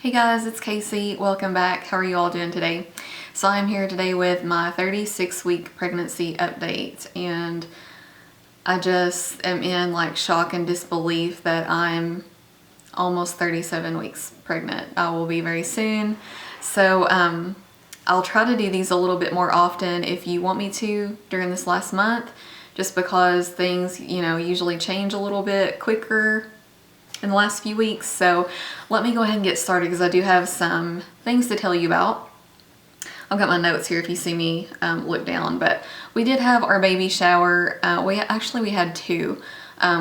Hey guys, it's Casey. Welcome back. How are you all doing today? So I'm here today with my 36-week pregnancy update, and I just am in like shock and disbelief that I'm almost 37 weeks pregnant. I will be very soon. So I'll try to do these a little bit more often if you want me to during this last month, just because things, usually change a little bit quicker in the last few weeks. So let me go ahead and get started because I do have some things to tell you about. I've got my notes here if you see me look down, but we did have our baby shower. We had two.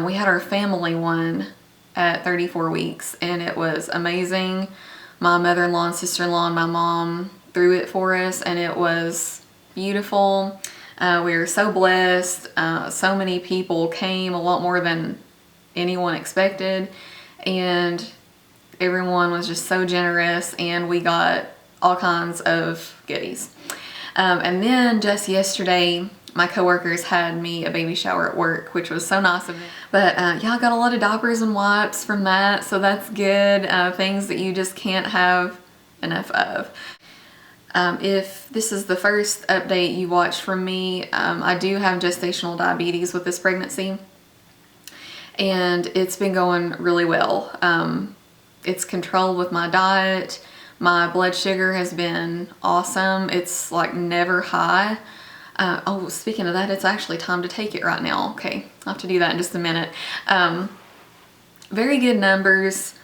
We had our family one at 34 weeks and it was amazing. My mother-in-law and sister-in-law and my mom threw it for us and it was beautiful. We were so blessed. So many people came, a lot more than anyone expected, and everyone was just so generous and we got all kinds of goodies. And then just yesterday my coworkers had me a baby shower at work, which was so nice of them. But yeah, I got a lot of diapers and wipes from that, so that's good. Things that you just can't have enough of. If this is the first update you watched from me, I do have gestational diabetes with this pregnancy. And it's been going really well. It's controlled with my diet. My blood sugar has been awesome. It's like never high. Oh, speaking of that, it's actually time to take it right now. Okay, I'll have to do that in just a minute. Very good numbers.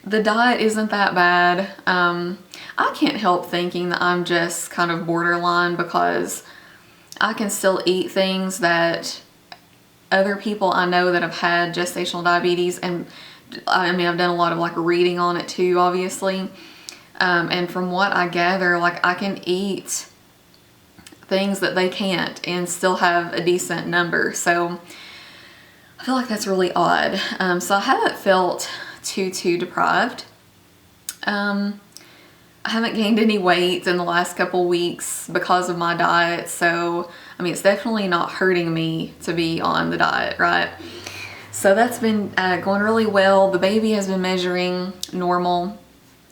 The diet isn't that bad. I can't help thinking that I'm just kind of borderline because I can still eat things that other people I know that have had gestational diabetes, and I mean, I've done a lot of like reading on it too, obviously. And from what I gather, like I can eat things that they can't and still have a decent number. So I feel like that's really odd. So I haven't felt too deprived. I haven't gained any weight in the last couple weeks because of my diet, so I mean, it's definitely not hurting me to be on the diet, right? So that's been going really well. The baby has been measuring normal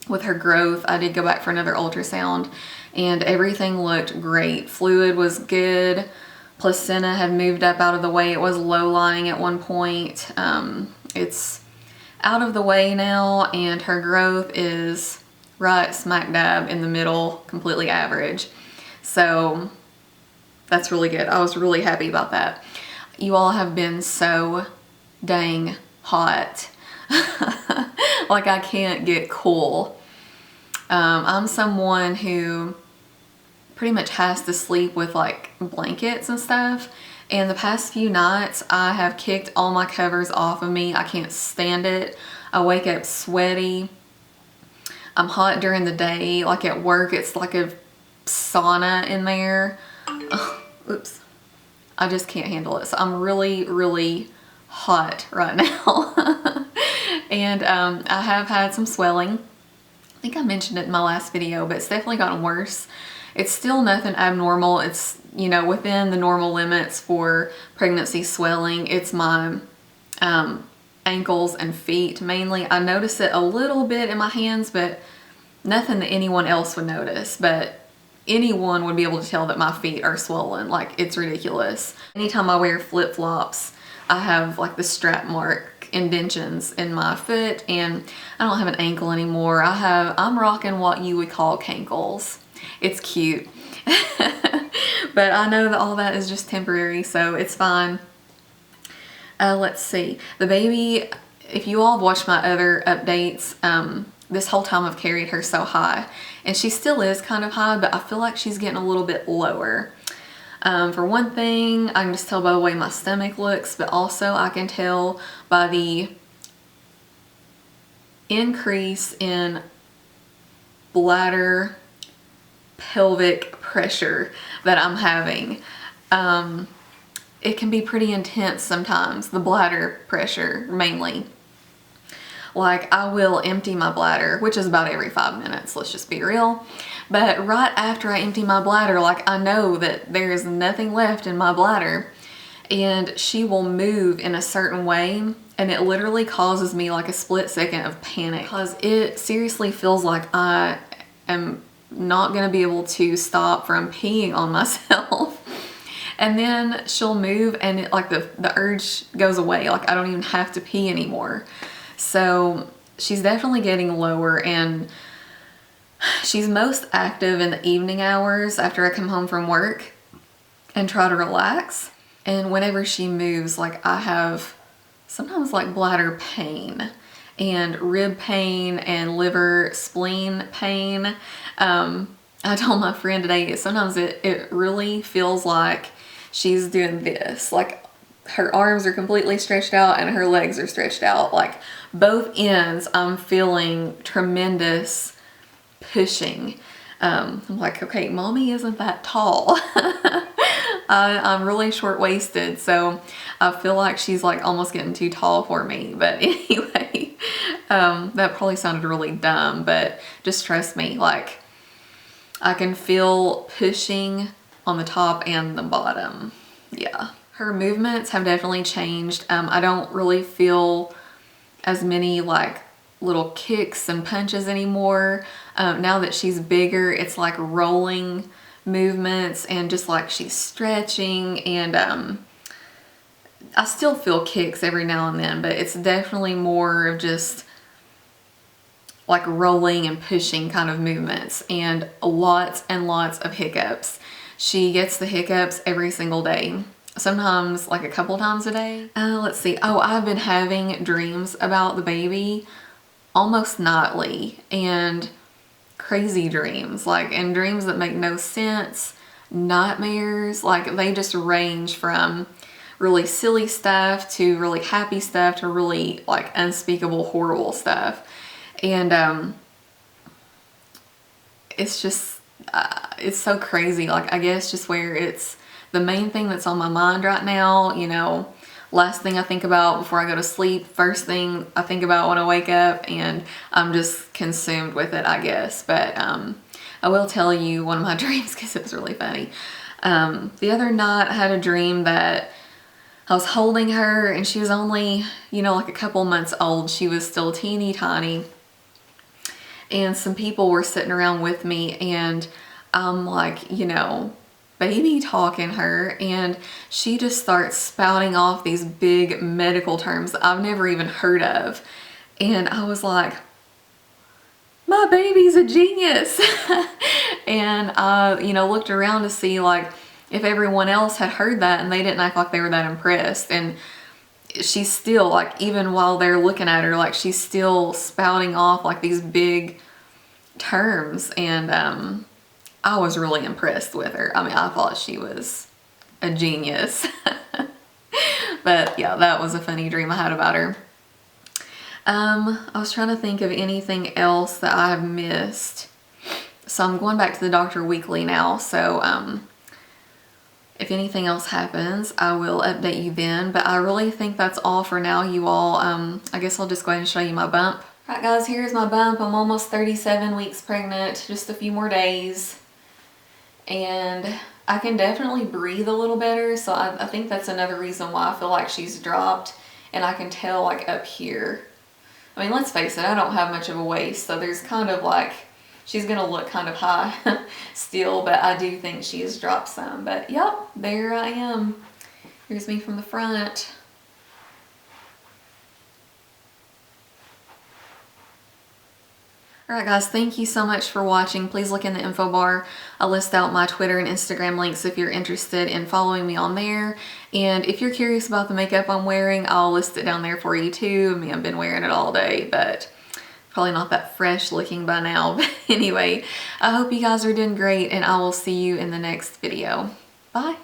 with her growth. I did go back for another ultrasound and everything looked great. Fluid was good. Placenta had moved up out of the way. It was low lying at one point. It's out of the way now, and her growth is right smack dab in the middle, completely average. So that's really good. I was really happy about that. You all have been so dang hot. Like I can't get cool. I'm someone who pretty much has to sleep with like blankets and stuff. And the past few nights I have kicked all my covers off of me. I can't stand it. I wake up sweaty. I'm hot during the day. Like at work, it's like a sauna in there. Oh, oops. I just can't handle it. So I'm really hot right now. And I have had some swelling. I think I mentioned it in my last video, but it's definitely gotten worse. It's still nothing abnormal. It's, within the normal limits for pregnancy swelling. It's my ankles and feet mainly. I notice it a little bit in my hands, but nothing that anyone else would notice. But anyone would be able to tell that my feet are swollen. Like, it's ridiculous. Anytime I wear flip-flops, I have like the strap mark indentions in my foot, and I don't have an ankle anymore. I'm rocking what you would call cankles. It's cute. But I know that all that is just temporary, so it's fine. Let's see. The baby, if you all have watched my other updates, this whole time I've carried her so high, and she still is kind of high, but I feel like she's getting a little bit lower. For one thing, I can just tell by the way my stomach looks, but also I can tell by the increase in bladder pelvic pressure that I'm having. It can be pretty intense sometimes, the bladder pressure mainly. Like, I will empty my bladder, which is about every 5 minutes, let's just be real. But right after I empty my bladder, like, I know that there is nothing left in my bladder. and she will move in a certain way, and it literally causes me like a split second of panic, because it seriously feels like I am not gonna be able to stop from peeing on myself. And then she'll move and it, like the urge goes away. Like I don't even have to pee anymore. So she's definitely getting lower, and she's most active in the evening hours after I come home from work and try to relax. And whenever she moves, like I have sometimes like bladder pain and rib pain and liver spleen pain. I told my friend today, sometimes it really feels like she's doing this, like her arms are completely stretched out and her legs are stretched out, like both ends. I'm feeling tremendous pushing. I'm like, okay, mommy isn't that tall. I'm really short-waisted, so I feel like she's like almost getting too tall for me. But anyway, that probably sounded really dumb, but just trust me, like I can feel pushing on the top and the bottom. Yeah. Her movements have definitely changed. I don't really feel as many like little kicks and punches anymore. Now that she's bigger, it's like rolling movements and just like she's stretching, and I still feel kicks every now and then, but it's definitely more of just like rolling and pushing kind of movements, and lots of hiccups. She gets the hiccups every single day. Sometimes like a couple times a day. Let's see. Oh, I've been having dreams about the baby almost nightly, and crazy dreams, like, and dreams that make no sense, nightmares. Like they just range from really silly stuff to really happy stuff to really like unspeakable horrible stuff. And it's just it's so crazy. Like I guess just where it's the main thing that's on my mind right now, you know, last thing I think about before I go to sleep, first thing I think about when I wake up, and I'm just consumed with it, I guess. But I will tell you one of my dreams because it was really funny. The other night I had a dream that I was holding her, and she was only, you know, like a couple months old. She was still teeny tiny, and some people were sitting around with me, and I'm like, you know, baby talking her, and she just starts spouting off these big medical terms that I've never even heard of. And I was like, my baby's a genius. And I, you know, looked around to see like if everyone else had heard that, and they didn't act like they were that impressed. And she's still like, even while they're looking at her, like she's still spouting off like these big terms. And I was really impressed with her. I mean, I thought she was a genius. But yeah, that was a funny dream I had about her. I was trying to think of anything else that I have missed. So I'm going back to the doctor weekly now. So if anything else happens, I will update you then. But I really think that's all for now, you all. I guess I'll just go ahead and show you my bump. All right, guys, here's my bump. I'm almost 37 weeks pregnant, just a few more days. And I can definitely breathe a little better, so I think that's another reason why I feel like she's dropped. And I can tell like up here, I mean, let's face it, I don't have much of a waist, so there's kind of like, she's gonna look kind of high still, but I do think she has dropped some. But yep, there I am. Here's me from the front. Alright guys, thank you so much for watching. Please look in the info bar. I'll list out my Twitter and Instagram links if you're interested in following me on there. And if you're curious about the makeup I'm wearing, I'll list it down there for you too. I mean, I've been wearing it all day, but probably not that fresh looking by now. But anyway, I hope you guys are doing great, and I will see you in the next video. Bye!